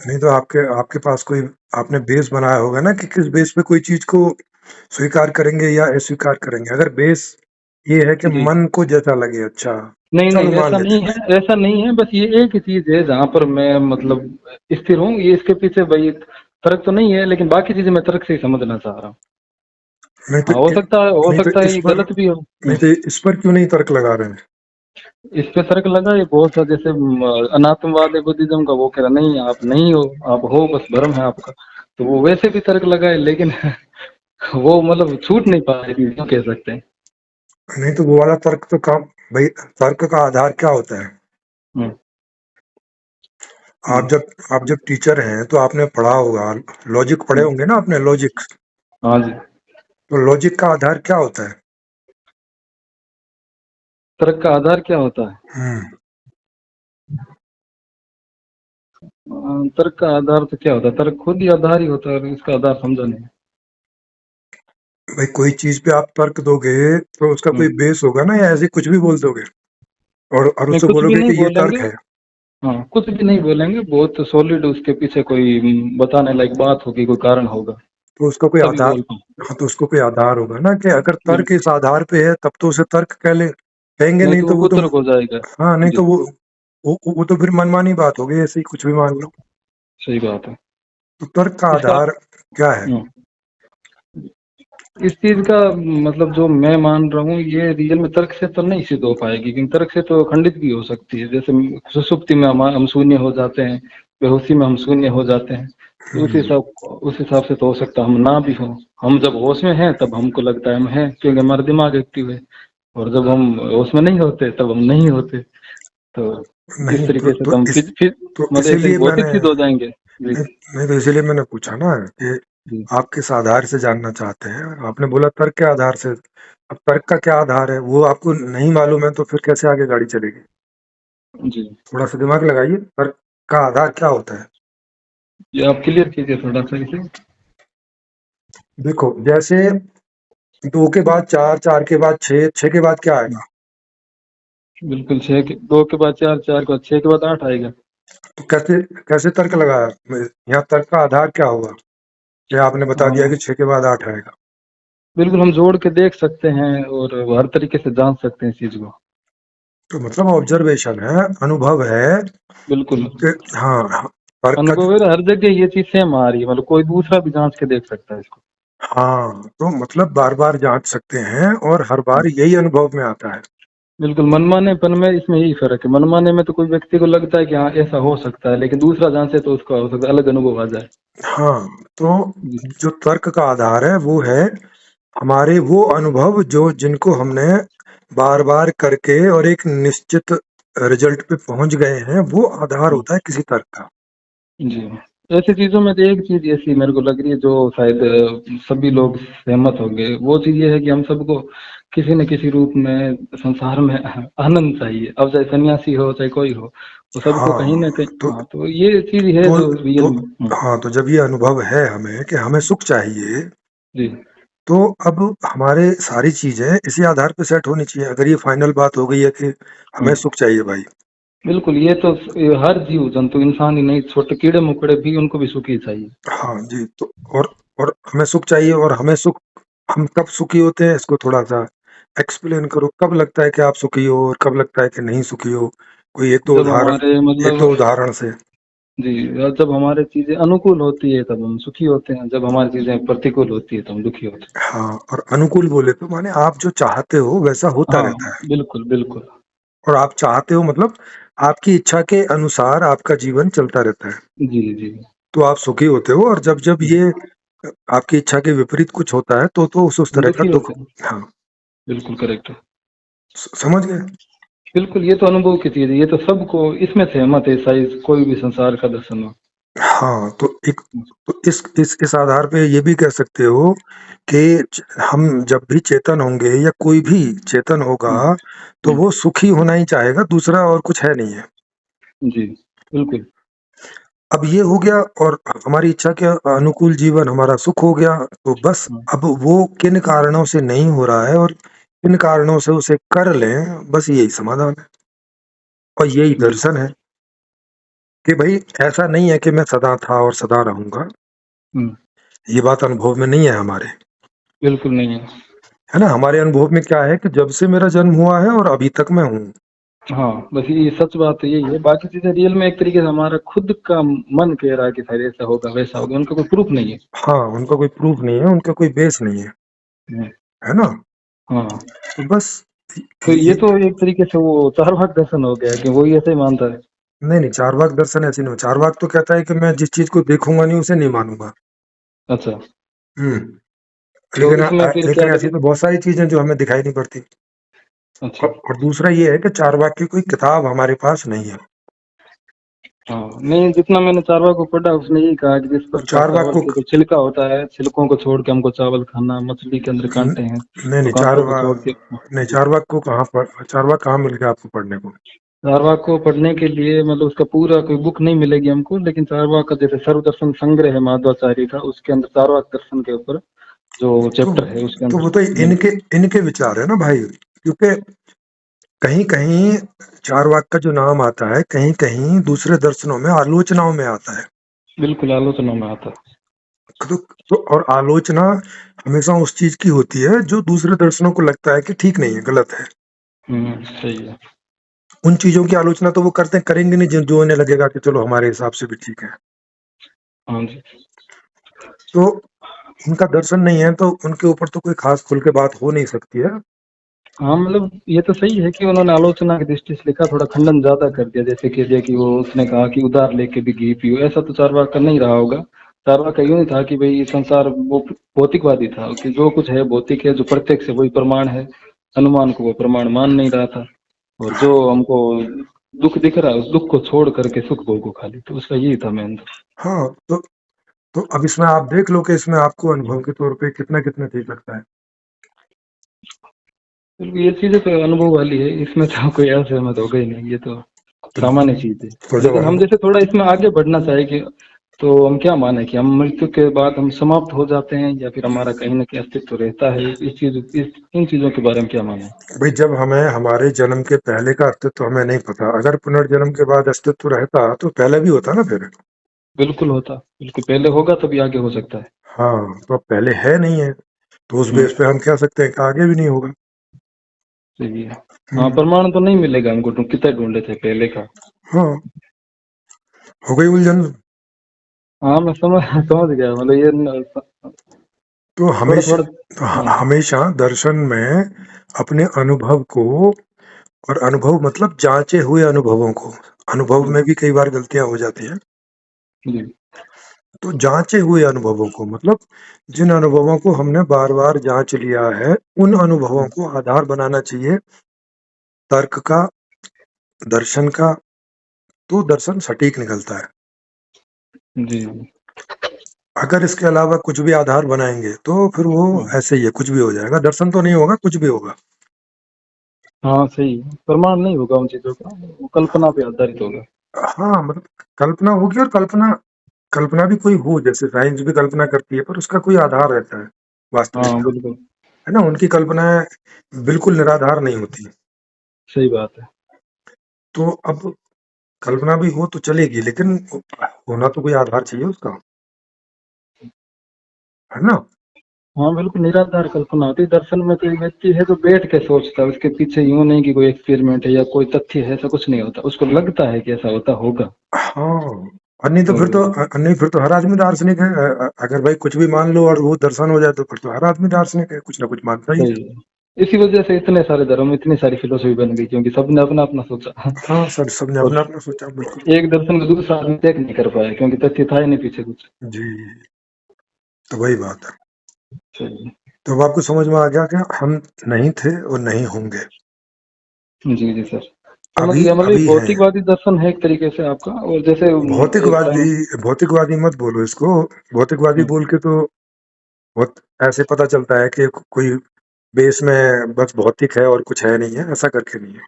नहीं तो आपके आपके पास कोई आपने बेस बनाया होगा ना कि किस बेस पे कोई चीज को स्वीकार करेंगे या अस्वीकार करेंगे। अगर बेस ये है कि जी। मन को जैसा लगे, अच्छा नहीं, चलो नहीं, मान ऐसा लेते नहीं हैं है, भाई। ऐसा नहीं है, बस ये एक ही चीज़ है जहाँ पर मैं मतलब स्थिर हूँ, ये इसके पीछे भई तर्क तो नहीं है, लेकिन बाकी चीज़ें मैं तर्क से ही समझना चाह रहा हूँ। नहीं तो हाँ, हो नहीं तो सकता है इस ये पर गलत भी हो। नहीं तो इस पर क्यों नहीं तर्क लगा रहे हैं। इस पे तर्क लगा ये बहुत सा, जैसे अनात्मवाद है बुद्धिज़्म का, वो कह रहा नहीं आप नहीं हो, आप हो, बस भ्रम है आपका। तो वो वैसे भी तर्क लगाए, लेकिन वो मतलब छूट नहीं पा रही थी, यूँ कह सकते हैं। नहीं तो वो वाला तर्क तो काम भाई, तर्क का आधार क्या होता है। हुँ, आप जी। जब टीचर हैं तो आपने पढ़ा होगा, लॉजिक पढ़े हुँ, होंगे ना आपने, लॉजिक। हाँ जी। तो लॉजिक का आधार क्या होता है। तर्क का आधार क्या होता है? हम्म। तर्क का आधार तो क्या होता है? तर्क खुद ही आधार ही होता है, इसका आधार समझा नहीं। भाई कोई चीज पे आप तर्क दोगे तो उसका हुँ, कोई बेस होगा ना, या ऐसे कुछ भी बोल दोगे और नहीं उससे कुछ भी बोलोगे नहीं कि ये बोलेंगे। तर्क है। हाँ, कुछ भी नहीं बोलेंगे, बहुत सॉलिड उसके पीछे कोई बताने लायक बात होगी, कोई कारण होगा, तो उसका कोई तभी आधार, बोल पाऊँ। हाँ तो उसको कोई आधार होगा ना, कि अगर तर्क बिल्कुल, इस आधार पे है तब तो उसे तर्क कहेंगे, नहीं नहीं तो वो तो वो तो, कुतर्क हो जाएगा। हाँ नहीं तो जी, वो तो फिर मनमानी बात हो गई, ऐसे ही कुछ भी मान लो। सही बात है। तो तर्क का इसका आधार क्या है। हुँ, इस चीज़ का मतलब जो मैं मान रहा हूँ, ये रियल में तर्क से तो नहीं सिद्ध हो पाएगी, क्योंकि तर्क से तो खंडित भी हो सकती है। जैसे सुषुप्ति में हम शून्य हो जाते हैं, बेहोशी में हम शून्य हो जाते हैं। तो हम्म, उस हिसाब से तो हो सकता है हम ना भी हों। हम जब होश में हैं तब हमको लगता है हम हैं, क्योंकि हमारा दिमाग एक्टिव है, और जब हम होश में नहीं होते तब हम नहीं होते। तो इस नहीं तरीके से तो हम फिर तो मतलब ऐसे इसीलिए भौतिक मैंने सिद्ध हो जाएँगे। जी, नहीं, नहीं तो इसीलिए मैंने पूछा ना कि जी, आप किस आधार से जानना चाहते हैं। आपने बोला तर्क के आधार से। अब तर्क का क्या आधार है वो आपको नहीं मालूम है तो फिर कैसे आगे गाड़ी चलेगी। जी। थोड़ा सा दिमाग लगाइए, तर्क का आधार क्या होता है। ये आप क्लियर कीजिए थोड़ा-सा इसे। देखो जैसे दो के बाद चार, चार के बाद छह, छह के बाद क्या हुँ, आएगा। बिल्कुल 6 के 2 के बाद 4, 4 के बाद 6 के बाद 8 आएगा। तो कैसे कैसे तर्क लगाया। यहाँ तर्क का आधार क्या होगा, कि आपने बता दिया हाँ, कि छह के बाद आठ आएगा। बिल्कुल हम जोड़ के देख सकते हैं और हर तरीके से जान सकते हैं इस चीज़ को। तो मतलब ऑब्जर्वेशन है, अनुभव है बिल्कुल, कि हाँ हाँ, तर्क का अनुभव है, हर जगह ये चीज़ सेम आ रही है, मतलब कोई दूसरा भी जाँच के देख सकता है इसको। हाँ तो मतलब बार बार जांच सकते हैं और हर हुँ, बार यही अनुभव में आता है। बिल्कुल मनमानेपन में इसमें यही फ़र्क है। मनमाने में तो कोई व्यक्ति को लगता है कि हाँ, ऐसा हो सकता है, लेकिन दूसरा जाँचे तो उसका हो सकता है अलग अनुभव आ जाए। हाँ तो जी, जो तर्क का आधार है वो है हमारे वो अनुभव जो जिनको हमने बार बार करके और एक निश्चित रिजल्ट पे पहुंच गए हैं, वो आधार हुँ, होता है किसी तर्क का। जी। ऐसी चीज़ों में तो एक चीज़ ऐसी मेरे को लग रही है जो शायद सभी लोग सहमत होंगे, वो चीज़ ये है कि हम सबको किसी न किसी रूप में संसार में आनंद चाहिए। अब चाहे सन्यासी हो, चाहे कोई हो, तो सबको कहीं हाँ न कहीं तो हाँ, तो ये चीज़ है तो जो रियल तो में हाँ तो जब ये अनुभव है हमें कि हमें सुख चाहिए, जी, तो अब हमारे सारी चीजें इसी आधार पे सेट होनी चाहिए। अगर ये फाइनल बात हो गई है कि हुँ। हमें सुख चाहिए भाई। बिल्कुल, ये तो ये हर जीव-जंतु, इंसान ही नहीं, छोटे कीड़े-मकोड़े भी उनको भी सुख ही चाहिए। हाँ जी, तो और हमें सुख चाहिए, और हमें सुख, हम कब सुखी होते हैं इसको थोड़ा सा एक्सप्लेन करो। कब लगता है कि आप सुखी हो और कब लगता है कि नहीं सुखी हो। कोई जब हमारे एक मतलब दो उदाहरण से। जी, और जब हमारी चीज़ें अनुकूल होती है तब हम सुखी होते हैं, जब हमारी चीज़ें प्रतिकूल होती है तो हम दुखी होते हैं। हाँ, और अनुकूल बोले तो माने आप जो चाहते हो वैसा होता हाँ, रहता है। बिल्कुल, बिल्कुल। और आप चाहते हो मतलब आपकी इच्छा के अनुसार आपका जीवन चलता रहता है। जी, जी। तो आप सुखी होते हो, और जब जब हुँ, ये आपकी इच्छा के विपरीत कुछ होता है तो उस हम तरह का दुखी दुख। होते हैं। हाँ, बिल्कुल करेक्ट है। समझ गए। बिल्कुल, ये तो अनुभव की चीज़ है, ये तो सबको इसमें सहमत है, शायद कोई भी संसार का दर्शन हो। हाँ तो एक, हुँ, तो इस आधार पे ये भी कह सकते हो कि हम जब भी चेतन होंगे या कोई भी चेतन होगा हुँ, तो हुँ, वो सुखी होना ही चाहेगा, दूसरा और कुछ है नहीं है। जी, बिल्कुल। अब ये हो गया, और हमारी इच्छा के अनुकूल जीवन हमारा सुख हो गया, तो बस हुँ, अब वो किन कारणों से नहीं हो रहा है और किन कारणों से उसे कर लें, बस यही समाधान है और यही बिल्कुल। दर्शन है। कि भाई ऐसा नहीं है कि मैं सदा था और सदा रहूंगा, हम्म, ये बात अनुभव में नहीं है हमारे, बिल्कुल नहीं है। है ना। हमारे अनुभव में क्या है कि जब से मेरा जन्म हुआ है और अभी तक मैं हूँ। हाँ, बस ये सच बात तो यही है, बाकी चीजें रियल में एक तरीके से हमारा खुद का मन कह रहा है कि शायद ऐसा होगा वैसा होगा, उनका कोई प्रूफ नहीं है। हाँ, उनका कोई प्रूफ नहीं है, उनका कोई बेस नहीं है, हम्म, है ना। हाँ, तो बस तो ये ये, तो एक तरीके से वो चार्वाक दर्शन हो गया कि वो ही ऐसे ही मानता है। नहीं नहीं, चारवाक दर्शन ऐसे नहीं हो। चारवाक तो कहता है कि मैं जिस चीज को देखूंगा नहीं उसे नहीं मानूंगा। अच्छा, तो लेकिन इसमें फिर क्या लेकिन ऐसी करें? तो बहुत सारी चीजें जो हमें दिखाई नहीं पड़ती। अच्छा, और दूसरा ये है कि चारवाक की कोई किताब हमारे पास नहीं है। हाँ, नहीं, जितना मैंने चार्वाक को पढ़ा उसने यही कहा कि जिस और प्रकार चारवाक चावल को के जो छिलका होता है, छिलकों को छोड़ के हमको चावल खाना, मछली के अंदर कांटे हैं नहीं तो नहीं, कांटों को छोड़ के। नहीं, जी, चारवाक को कहाँ पर, चारवाक कहाँ मिल गया आपको पढ़ने को? चार्वाक को पढ़ने के लिए मतलब उसका पूरा कोई बुक नहीं मिलेगी हमको, लेकिन चार्वाक का जैसे सर्वदर्शन संग्रह है माधवाचार्य का, उसके अंदर चार्वाक दर्शन के ऊपर जो तो चैप्टर है उसके तो अंदर वो तो मिल। इनके इनके विचार है ना भाई, क्योंकि कहीं कहीं चारवाक का जो नाम आता है, कहीं कहीं दूसरे दर्शनों में आलोचनाओं में आता है। बिल्कुल आलोचना में आता है। और आलोचना हमेशा उस चीज की होती है जो दूसरे दर्शनों को लगता है कि ठीक नहीं है, गलत है। सही है। उन चीजों की आलोचना तो वो करते करेंगे नहीं जो उन्हें लगेगा कि चलो हमारे हिसाब से भी ठीक है। हाँ जी। तो उनका दर्शन नहीं है तो उनके ऊपर तो कोई खास खुल के बात हो नहीं सकती है। हाँ, मतलब ये तो सही है कि उन्होंने आलोचना की दृष्टि से लिखा, थोड़ा खंडन ज्यादा कर दिया, जैसे कह दिया कि वो उसने कहा कि उधार लेके भी घी पियो, ऐसा तो चार्वाक का नहीं रहा होगा। चार्वाक का यूं ही था कि भाई संसार वो भौतिकवादी था, कि जो कुछ है भौतिक है, जो प्रत्यक्ष है वही प्रमाण है। अनुमान को वो प्रमाण मान नहीं रहा था, और जो हमको दुख दिख रहा है उस दुख को छोड़ करके सुख भोगो खाली, तो उसका यही था मेन। हाँ, तो अब इसमें आप देख लो कि इसमें आपको अनुभव के तौर पे कितना कितना ठीक लगता है। बिल्कुल, ये चीजें तो अनुभव वाली है, इसमें तो कोई असहमत होगा ही नहीं, ये तो तो, सामान्य चीज है। तो जब लेकिन हम जैसे थोड़ा इसमें आगे बढ़ना चाहेंगे, तो हम क्या माने कि हम मृत्यु के बाद हम समाप्त हो जाते हैं, या फिर हमारा कहीं ना कहीं अस्तित्व रहता है, इन चीजों के बारे में क्या माने? भाई, जब हमें हमारे जन्म के पहले का अस्तित्व हमें नहीं पता, अगर पुनर्जन्म के बाद अस्तित्व रहता तो पहले भी होता ना फिर। बिल्कुल होता, बिल्कुल पहले होगा तभी आगे हो सकता है। हाँ, तो अब पहले है नहीं है, तो उस हम्म, बेस पे हम कह सकते हैं कि आगे भी नहीं होगा। सही है। हाँ, हम्म, प्रमाण तो नहीं मिलेगा हमको, कितना ढूंढे थे पहले का। हाँ, हो गई उलझन। हाँ, मैं समझ समझ गया, मतलब ये तो थोड़ा हमेशा, थोड़ा। हाँ, हमेशा दर्शन में अपने अनुभव को, और अनुभव मतलब जांचे हुए अनुभवों को, अनुभव जी, में भी कई बार गलतियां हो जाती हैं। जी, तो जांचे हुए अनुभवों को मतलब जिन अनुभवों को हमने बार बार जांच लिया है, उन अनुभवों को आधार बनाना चाहिए तर्क का, दर्शन का। तो दर्शन सटीक निकलता है। जी, अगर इसके अलावा कुछ भी आधार बनाएंगे तो फिर वो ऐसे ही है, कुछ भी हो जाएगा, दर्शन तो नहीं होगा, कुछ भी होगा। हाँ, सही है, प्रमाण नहीं होगा उन चीजों का, वो कल्पना पे आधारित होगा। हाँ, मतलब कल्पना होगी, और कल्पना, कल्पना भी कोई हो, जैसे साइंस भी कल्पना करती है पर उसका कोई आधार रहता है हाँ, वास्तविकता में, बिल्कुल है ना। उनकी कल्पनाएं बिल्कुल निराधार नहीं होती। सही बात है। तो अब कल्पना भी हो तो चलेगी, लेकिन होना तो कोई आधार चाहिए उसका, है ना। हाँ, बिल्कुल निराधार कल्पना होती है। दर्शन में कोई व्यक्ति है जो बैठ के सोचता है, उसके पीछे यूं नहीं कि कोई एक्सपेरिमेंट है या कोई तथ्य है, ऐसा कुछ नहीं होता, उसको लगता है कि ऐसा होता होगा। हाँ, और नहीं तो फिर और तो नहीं, फिर तो हर आदमी दार्शनिक है। अगर भाई कुछ भी मान लो और वो दर्शन हो जाए तो फिर तो हर आदमी दार्शनिक है, कुछ ना कुछ मानता ही है। सही है, इसी वजह से इतने सारे धर्म, इतनी सारी फिलोसफी बन गई, क्योंकि सबने अपना अपना सोचा। हाँ सर, सबने और अपना अपना सोचा, बिल्कुल। एक दर्शन में दूसरा आदमी तय नहीं कर पाया, क्योंकि तथ्य था ही नहीं पीछे कुछ। जी, तो वही बात है। सही है। तो अब आपको समझ में आ गया कि हम नहीं थे और नहीं होंगे, जी, जी सर, समझ अभी गया। मतलब ये अभी हैं। भौतिकवादी दर्शन है एक तरीके से आपका, और जैसे एक भौतिकवादी, टाइम। भौतिकवादी मत बोलो इसको। भौतिकवादी बोल के तो बहुत ऐसे पता चलता है कि कोई बेस में बस भौतिक है और कुछ है नहीं है, ऐसा करके नहीं है।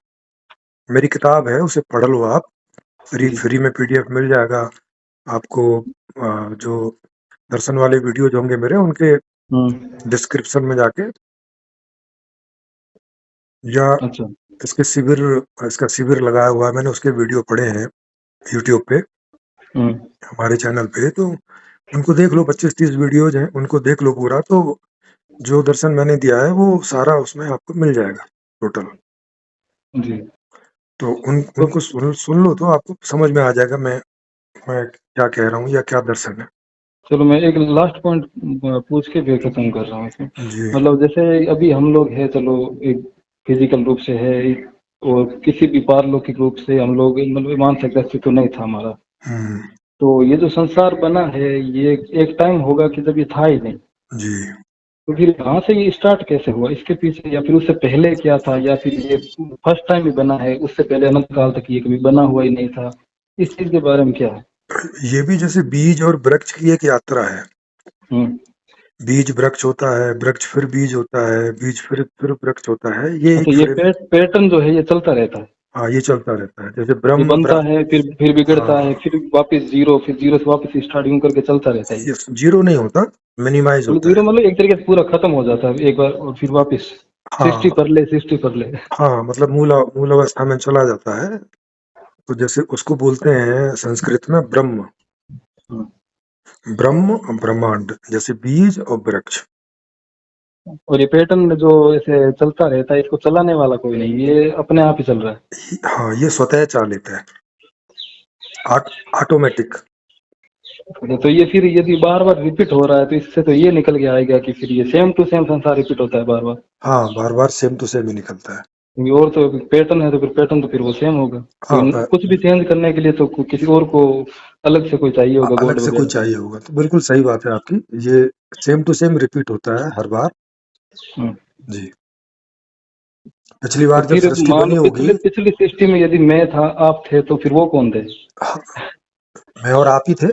मेरी किताब है, उसे पढ़ लो आप, फ्री जी, फ्री में पीडीएफ मिल जाएगा आपको। जो दर्शन वाले वीडियोज होंगे मेरे, उनके हम्म, डिस्क्रिप्शन में जाके, या अच्छा, इसके शिविर, इसका शिविर लगाया हुआ है मैंने, उसके वीडियो पड़े हैं यूट्यूब पे। हम्म। हमारे चैनल पे, तो उनको देख लो, 25-30 वीडियोज हैं, उनको देख लो पूरा, तो जो दर्शन मैंने दिया है वो सारा उसमें आपको मिल जाएगा टोटल। जी। तो तो उनको सुन लो, तो आपको समझ में आ जाएगा मैं क्या कह रहा हूँ या क्या दर्शन है। चलो मैं एक लास्ट पॉइंट पूछ के फिर खत्म कर रहा हूँ इसमें। जी। मतलब जैसे अभी हम लोग है, चलो एक फिजिकल रूप से है, और किसी भी पारलौकिक रूप से हम लोग मतलब मान सकते अस्तित्व तो नहीं था हमारा। हम्म। तो ये जो संसार बना है, ये एक टाइम होगा कि जब ये था ही नहीं। जी। तो फिर कहाँ से ये स्टार्ट कैसे हुआ इसके पीछे, या फिर उससे पहले क्या था, या फिर ये फर्स्ट टाइम ही बना है, उससे पहले अनंत काल तक ये कभी बना हुआ ही नहीं था? इस चीज के बारे में क्या है? ये भी जैसे बीज और वृक्ष की एक यात्रा है। हम्म। बीज वृक्ष होता है, वृक्ष फिर बीज होता है, बीज फिर वृक्ष होता है, ये अच्छा, एक ये फ्रेम। पैटर्न जो है ये चलता रहता है। हाँ, ये चलता रहता है, जैसे ये बनता है, फिर बिगड़ता है, हाँ, फिर वापस जीरो, फिर जीरो से वापस स्टार्ट, यूं करके चलता रहता है ये। ये जीरो नहीं होता, मिनिमाइज मतलब होता जीरो है। मतलब एक तरीके से पूरा खत्म हो जाता है एक बार, और फिर वापस सृष्टि हाँ, कर ले, सृष्टि कर ले। हाँ, मतलब मूल अवस्था में चला जाता है। तो जैसे उसको बोलते हैं संस्कृत में ब्रह्म। हम्म। ब्रह्म और ब्रह्मांड, जैसे बीज और वृक्ष। और ये पैटर्न जो ऐसे चलता रहता है, इसको चलाने वाला कोई नहीं, ये अपने आप ही चल रहा है। हाँ, ये स्वतः चालित है, ऑटोमेटिक। तो ये फिर यदि बार बार रिपीट हो रहा है, तो इससे तो ये निकल के आएगा कि फिर ये सेम टू सेम संसार रिपीट होता है बार बार। हाँ, बार बार सेम टू सेम ही निकलता है। क्योंकि और तो पैटर्न है, तो फिर पैटर्न तो फिर वो सेम होगा, हाँ, क्योंकि कुछ भी चेंज करने के लिए तो किसी और को अलग से कोई चाहिए होगा, अलग गॉड से कोई वगैरह। चाहिए होगा, तो बिल्कुल सही बात है आपकी। ये सेम टू सेम रिपीट होता है हर बार। हम्म। जी। पिछली तो बार जब फिर सृष्टि मान बनी लो होगी। पिछले पिछली सृष्टि में यदि मैं था, आप थे, तो फिर वो कौन थे? हाँ, मैं और आप ही थे।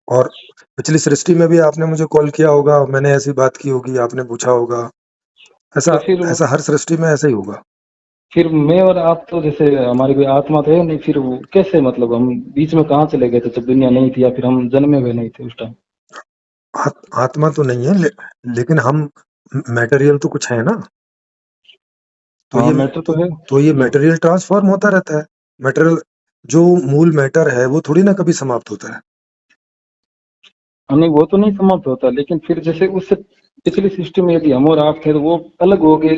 और पिछली सृष्टि में भी आपने मुझे कॉल किया होगा, मैंने ऐसी बात की होगी, आपने पूछा होगा। ऐसा तो फिर ऐसा हर सृष्टि में ऐसा ही होगा। मैं और आप तो जैसे हमारी कोई आत्मा तो है नहीं, फिर वो कैसे, मतलब हम बीच में कहाँ चले गए थे जब दुनिया नहीं थी, या फिर हम जन्मे हुए नहीं थे उस टाइम? आत्मा तो नहीं है, लेकिन हम मटेरियल तो कुछ है ना। तो हाँ, ये मैटर तो है। तो ये मटेरियल ट्रांसफॉर्म होता रहता है। मटेरियल, जो मूल मैटर है वो थोड़ी ना कभी समाप्त होता है। नहीं, वो तो नहीं समाप्त होता, लेकिन फिर जैसे उससे पिछली सिस्टम में यदि हम और आप थे, तो वो अलग हो गए,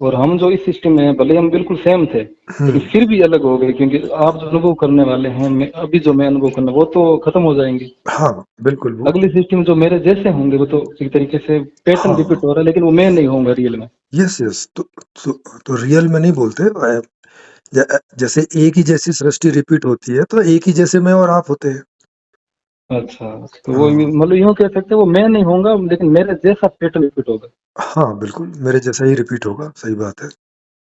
और हम जो इस सिस्टम में हैं, भले हम बिल्कुल सेम थे, लेकिन हम्म। फिर भी अलग हो गए, क्योंकि आप जो अनुभव करने वाले हैं, अभी जो मैं अनुभव करना, वो तो खत्म हो जाएंगे। हाँ, बिल्कुल वो। अगली सिस्टम जो मेरे जैसे होंगे, वो तो एक तरीके से पैटर्न हाँ, रिपीट हो रहा है, लेकिन वो मैं नहीं होऊंगा रियल में। Yes, yes. तो रियल में नहीं बोलते। जैसे एक ही जैसी सृष्टि रिपीट होती है, तो एक ही जैसे मैं और आप होते हैं। अच्छा, तो वो हाँ, मतलब यूँ कह सकते हैं, वो मैं नहीं होऊंगा, लेकिन मेरे जैसा पैटर्न रिपीट होगा। हाँ, बिल्कुल मेरे जैसा ही रिपीट होगा, सही बात है।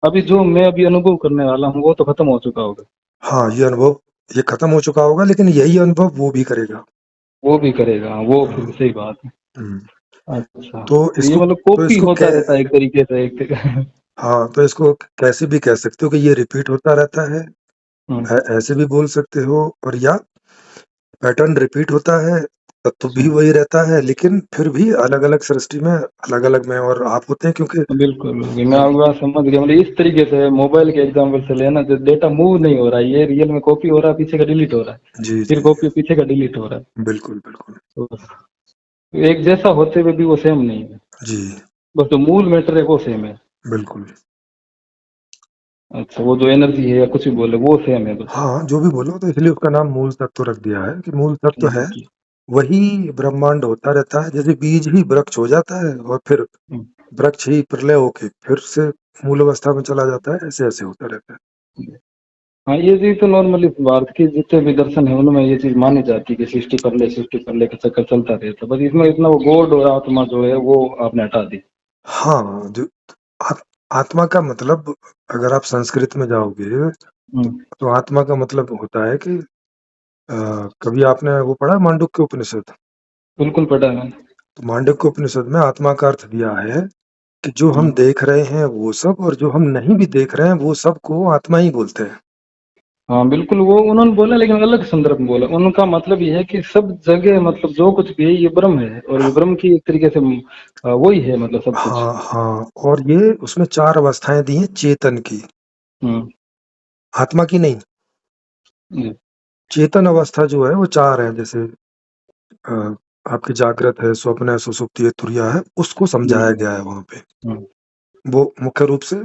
अभी जो मैं अभी अनुभव करने वाला हूँ, वो तो खत्म हो चुका होगा। हाँ, ये खत्म हो चुका होगा, लेकिन यही अनुभव वो भी करेगा। वो भी करेगा, वो फिर हाँ। सही बात है। हम्म। अच्छा, तो तो ये इसको मतलब तो कॉपी इसको होता रहता है एक तरीके से, एक तरीके। हाँ, तो इसको कैसे भी कह सकते हो कि ये रिपीट होता रहता है। हम्म। ऐसे भी बोल सकते हो, और या पैटर्न रिपीट होता है, तत्व भी वही रहता है, लेकिन फिर भी अलग अलग सृष्टि में अलग अलग मैं और आप होते हैं, क्योंकि बिल्कुल बिल्कुल, मैं हाँ, आपकी बात समझ गया। मतलब इस तरीके से मोबाइल के एग्जाम्पल से लेना, जो डेटा मूव नहीं हो रहा है, ये रियल में कॉपी हो रहा है, पीछे का डिलीट हो रहा है, जी, फिर जी, कॉपी, पीछे का डिलीट हो रहा है। बिल्कुल, बिल्कुल। तो एक जैसा होते हुए भी वो सेम नहीं है, जी, बस जो मूल मैटर है वो सेम है। बिल्कुल। अच्छा, वो जो एनर्जी है या कुछ भी बोले, वो सेम है बस। हाँ, जो भी बोलो, तो इसलिए उसका नाम मूल तत्व रख दिया है, कि मूल तत्व ठीक है। है, ठीक। वही ब्रह्मांड होता रहता है, जैसे बीज ही वृक्ष हो जाता है, और फिर हम्म। वृक्ष ही प्रलय होके फिर से मूल अवस्था में चला जाता है, ऐसे ऐसे होता रहता है। हाँ, ये चीज तो नॉर्मली भारत के जितने भी दर्शन है, उनमें ये चीज मानी जाती है कि सृष्टि कर ले का चक्कर चलता रहता है, बस इसमें इतना वो गॉड और आत्मा जो है वो आपने हटा दी। हाँ, जो आत, आत्मा का मतलब, अगर आप संस्कृत में जाओगे, हम्म। तो आत्मा का मतलब होता है कि कभी आपने वो पढ़ा है मांडुक्य उपनिषद? बिल्कुल पढ़ा है मैंने। तो मांडुक्य उपनिषद में आत्मा का अर्थ दिया है कि जो हम हम्म। देख रहे हैं वो सब, और जो हम नहीं भी देख रहे हैं वो सब को आत्मा ही बोलते हैं। हाँ बिल्कुल, वो उन्होंने बोला, लेकिन अलग संदर्भ में बोला। उनका मतलब ये है कि सब जगह, मतलब जो कुछ भी है, ये ब्रह्म है, और ये ब्रह्म की एक तरीके से वही है, मतलब सब कुछ। हाँ, हाँ, और ये उसमें 4 अवस्थाएं दी हैं चेतन की, हम्म। आत्मा की नहीं। जी। चेतन अवस्था जो है वो 4 है, जैसे आपकी जागृत है, स्वप्न है, सुषुप्ति है, तुरिया है, उसको समझाया जी। गया है वहाँ पे। हुँ, वो मुख्य रूप से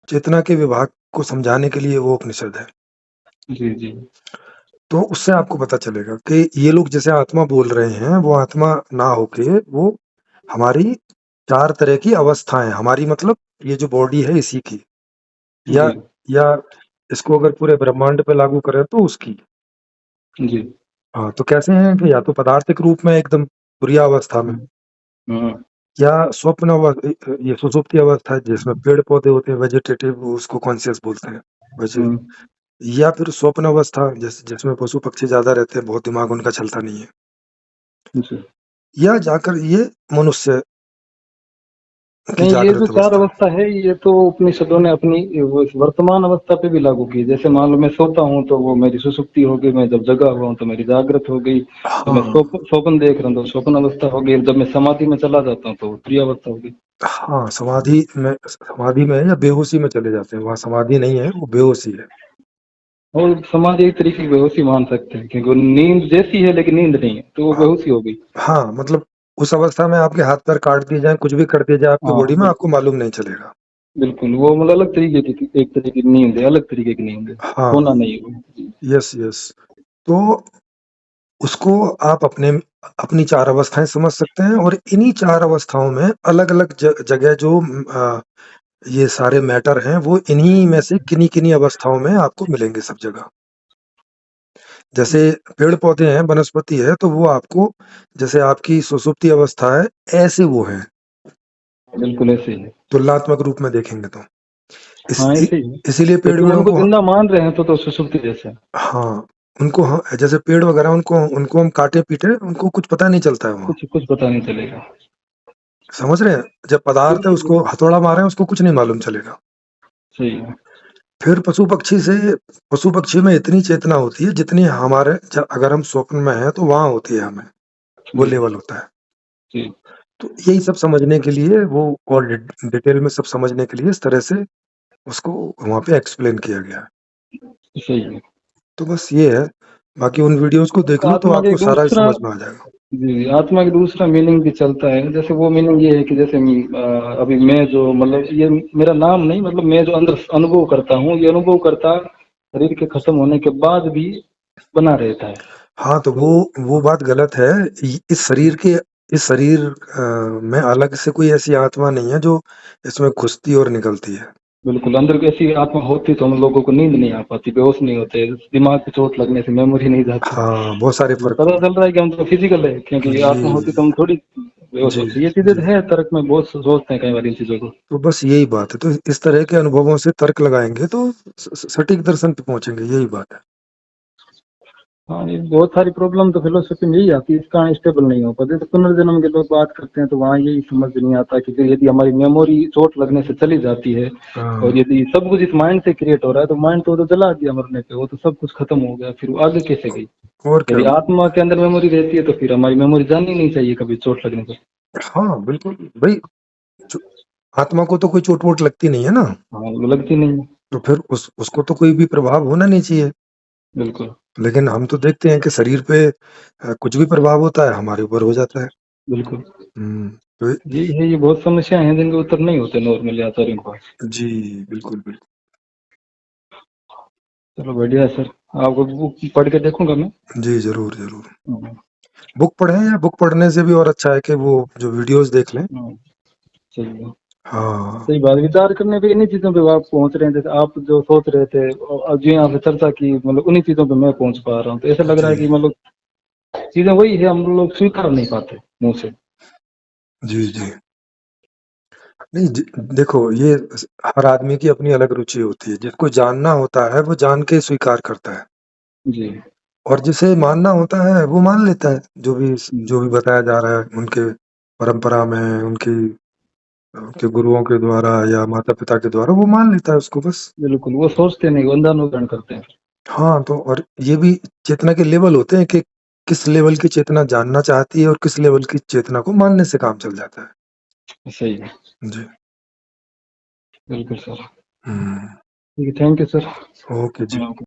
चेतना के विभाग को समझाने के लिए वो उपनिषद है। जी, जी। तो उससे आपको पता चलेगा कि ये लोग जैसे आत्मा बोल रहे हैं, वो आत्मा ना होके वो हमारी 4 तरह की अवस्थाएँ, हमारी मतलब ये जो बॉडी है इसी की, या जी, या इसको अगर पूरे ब्रह्मांड पे लागू करें तो उसकी। जी। हाँ, तो कैसे हैं कि या तो पदार्थिक रूप में एकदम तुरिया अवस्था में, हुँ, हुँ, या स्वप्न ये सुषुप्ति अवस्था है जिसमें पेड़-पौधे होते हैं, वेजिटेटिव, उसको कॉन्शियस बोलते हैं। वैसे, हुँ, या फिर स्वप्न अवस्था जिसमें पशु-पक्षी ज़्यादा रहते हैं, बहुत दिमाग उनका चलता नहीं है। जी। या जाकर ये मनुष्य की नहीं, ये जो जागृत 4 अवस्था। अवस्था है, ये तो उपनिषदों ने अपनी वो वर्तमान अवस्था पे भी लागू की। जैसे मान लो मैं सोता हूँ, तो वो मेरी सुषुप्ति हो गई, मैं जब जगा हुआ हूँ, तो मेरी जागृत हो गई, जब मैं हाँ, स्वप्न देख रहा हूँ, तो स्वप्न अवस्था हो गई, जब मैं समाधि में चला जाता हूँ, तो तुरीय अवस्था हो गई। हाँ, समाधि में या बेहोशी में चले जाते हैं, वहाँ समाधि नहीं है, वो बेहोशी है। और समाधि एक तरीके की बेहोशी मान सकते हैं, क्योंकि वो नींद जैसी है, लेकिन नींद नहीं है, तो वो हाँ, बेहोशी हो गई। हाँ, मतलब उस अवस्था में आपके हाथ-पैर काट दिए जाएँ, कुछ भी कर दिया जाए आपकी हाँ, बॉडी में, आपको बिल्कुल, मालूम नहीं चलेगा। बिल्कुल। वो मतलब अलग तरीके की एक तरीके की नींद है, अलग तरीके की नींद है, हाँ, सोना नहीं है वो। जी, यस, यस। तो उसको आप अपनी 4 अवस्थाएँ समझ सकते हैं, और इन्हीं 4 अवस्थाओं में अलग-अलग जगह जो ये सारे मैटर हैं, वो इन्हीं में से किन्हीं-किन्हीं अवस्थाओं में आपको मिलेंगे सब जगह। जैसे पेड़-पौधे हैं, वनस्पति है, तो वो आपको, जैसे आपकी सुषुप्ति अवस्था है, ऐसे वो हैं, बिल्कुल ऐसे ही है। तुलनात्मक रूप में देखेंगे तो। इस हाँ, इ ऐसे ही है। इसीलिए लेकिन पेड़-वेड़ों उनको को, जिंदा मान रहे हैं, तो सुसुप्ति जैसे है। हाँ, उनको जैसे पेड़ वगैरह, उनको उनको हम काटे-पीटे, उनको कुछ पता नहीं चलता है वहाँ। कुछ कुछ पता नहीं चलेगा। समझ रहे हैं? जब पदार्थ है, बिल्कुल, उसको बिल्कुल, हथौड़ा मारें, उसको कुछ नहीं मालूम चलेगा। सही है। फिर पशु-पक्षी में इतनी चेतना होती है जितनी हमारे अगर हम स्वप्न में हैं तो वहाँ होती है हमें, वो जी, लेवल होता है। जी, तो यही सब समझने के लिए वो, और डिटेल में सब समझने के लिए इस तरह से उसको वहाँ पे एक्सप्लेन किया गया है। सही है। तो बस ये है, बाकी उन वीडियोज़ को देख लो तो आत्मा का आपको एक सारा दूसरा समझ में आ जाएगा। जी, आत्मा का दूसरा मीनिंग भी चलता है। जैसे वो मीनिंग ये है कि जैसे अभी मैं जो मतलब ये मेरा नाम नहीं, मतलब मैं जो अंदर अनुभव करता हूँ, ये अनुभव करता शरीर के खत्म होने के बाद भी बना रहता है। हाँ, तो तो वो बात गलत है। इस शरीर में अलग से कोई ऐसी आत्मा नहीं है जो इसमें घुसती और निकलती है। बिल्कुल, अंदर की ऐसी आत्मा होती तो हम लोगों को नींद नहीं आ पाती, बेहोश नहीं होते, दिमाग पे चोट लगने से मेमोरी नहीं जाती। हाँ, बहुत सारे ये फ़र्क पता हुए। चल रहा है कि हम तो फिजिकल है, क्योंकि जी, आत्मा होती तो हम थोड़ी बेहोश जी, होते। ये चीजें जी। तो है, तर्क में बहुत सोचते हैं कई बार इन चीजों को। तो बस यही बात है। तो इस तरह के अनुभवों से तर्क लगाएँगे तो सटीक दर्शन पे पहुँचेंगे, यही बात है। हाँ, ये बहुत सारी प्रॉब्लम तो फिलोसफी में यही आती है, इसका स्टेबल नहीं हो पाते। जैसे पुनर्जन्म के लोग बात करते हैं, तो वहाँ यही समझ नहीं आता कि फिर यदि हमारी मेमोरी चोट लगने से चली जाती है, हाँ, और यदि सब कुछ इस माइंड से क्रिएट हो रहा है, तो माइंड तो जला दिया मरने पे, वो तो सब कुछ खत्म हो गया, फिर वो आगे कैसे गई? और क्या। यदि आत्मा के अंदर मेमोरी रहती है, तो फिर हमारी मेमोरी जानी नहीं चाहिए कभी चोट लगने पर। हाँ, बिल्कुल। भई, जो आत्मा को तो कोई चोट-वोट लगती नहीं है ना, हाँ, वो लगती नहीं है। तो फिर उसको तो कोई भी प्रभाव होना नहीं चाहिए। बिल्कुल, लेकिन हम तो देखते हैं कि शरीर पे कुछ भी प्रभाव होता है, हमारे ऊपर हो जाता है। बिल्कुल। हुँ, तो यही है, ये बहुत समस्याएं हैं जिनके उत्तर नहीं होते नॉर्मली आचार्यों के पास। जी, बिल्कुल, बिल्कुल। चलो बढ़िया है सर, आपको बुक पढ़ के देखूंगा मैं। जी, ज़रूर, ज़रूर। हाँ, बुक पढ़ें, या बुक पढ़ने से भी और अच्छा है कि वो जो वीडियोज़ देख लें। हाँ, सही है। हाँ, सही बात, विचार करने पे इन्हीं चीजों पे आप पहुंच रहे हैं। जैसे आप जो सोच रहे थे और जो यहाँ पे चर्चा की, मतलब उन्हीं चीजों पे मैं पहुंच पा रहा हूँ। तो ऐसा लग रहा जी, है कि मतलब चीजें वही है, हम लोग स्वीकार नहीं पाते मुंह से। जी, जी। नहीं, देखो, ये हर आदमी की अपनी अलग रुचि होती है। जिसको जानना होता है वो जान के स्वीकार करता है, जी, और जिसे मानना होता है वो मान लेता है, जो भी जी, बताया जा रहा है उनके परंपरा में, उनकी उनके गुरुओं के द्वारा या माता-पिता के द्वारा, वो मान लेता है उसको बस। बिल्कुल। वो सोचते नहीं, वो अंधानुकरण करते हैं। हाँ, तो और ये भी चेतना के लेवल होते हैं कि किस लेवल की चेतना जानना चाहती है और किस लेवल की चेतना को मानने से काम चल जाता है। सही है। जी। बिल्कुल सर। हुँ। ठीक है, थैंक यू सर। ओके जी। हाँ।